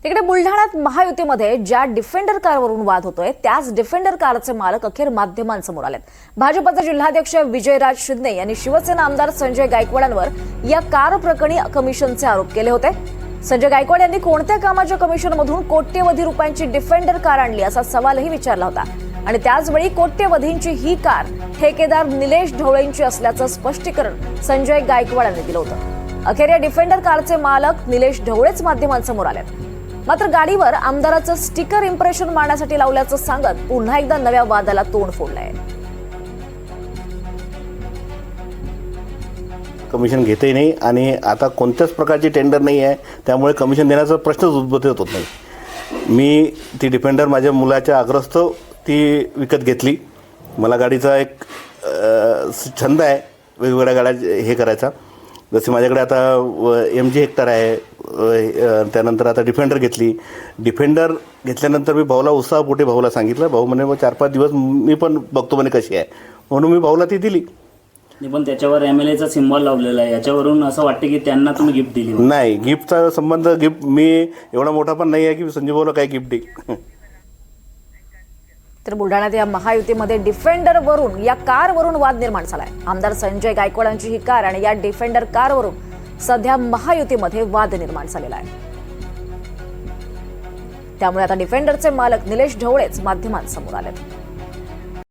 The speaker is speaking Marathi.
इकडे बुलढाण्यात महायुतीमध्ये ज्या डिफेंडर कारवरून वाद होतोय त्याच डिफेंडर कारचे मालक अखेर माध्यमांसमोर आलेत। भाजपचे जिल्हाध्यक्ष विजयराज शिंदे यांनी शिवसेना आमदार संजय गायकवाडांवर या कार प्रकरणी कमिशनचे आरोप केले होते। संजय गायकवाड यांनी कोणत्या कामाच्या कमिशनमधून कोट्यवधी रुपयांची डिफेंडर कार आणली असा सवालही विचारला होता आणि त्याचवेळी कोट्यवधींची ही कार ठेकेदार निलेश ढवळेंची असल्याचं स्पष्टीकरण संजय गायकवाड यांनी दिलं होतं। अखेर या डिफेंडर कारचे मालक निलेश ढवळेच माध्यमांसमोर आलेत। मात्र गाडीवर आमदाराचं स्टिकर इम्प्रेशन मारण्यासाठी लावल्याचं सांगत पुन्हा एकदा नव्या वादाला तोंड फोडलंय। कमिशन घेतही नाही आणि आता कोणत्याच प्रकारची टेंडर नाही आहे, त्यामुळे कमिशन देण्याचा प्रश्नच उद्भवत होत नाही। मी ती डिफेंडर माझ्या मुलाच्या आग्रहास्तव ती विकत घेतली। मला गाडीचा एक छंद आहे वेगवेगळ्या गाड्या हे करायचा। जसे माझ्याकडे आता MG हेक्टर आहे, त्यानंतर आता डिफेंडर घेतली। डिफेंडर घेतल्यानंतर मी भाऊला उत्साहपोटी भाऊला सांगितलं, भाऊ म्हणे मग 4-5 दिवस मी पण बघतो म्हणे कशी आहे, म्हणून मी भाऊला ती दिली। पण त्याच्यावर MLA चा सिम्बॉल लावलेला आहे, याच्यावरून असं वाटतं की त्यांना तुम्ही गिफ्ट दिली। नाही, गिफ्टचा संबंध मी एवढा मोठा पण नाही आहे की संजय भाऊला काय गिफ्ट दे। तर बुलढाण्यात या महायुतीमध्ये डिफेंडरवरून या कारवरून वाद निर्माण झालाय। आमदार संजय गायकवाडांची ही कार आणि या डिफेंडर कारवरून सध्या महायुतीमध्ये वाद निर्माण झालेला आहे। त्यामुळे आता डिफेंडरचे मालक निलेश ढवळेच माध्यमांसमोर आलेत।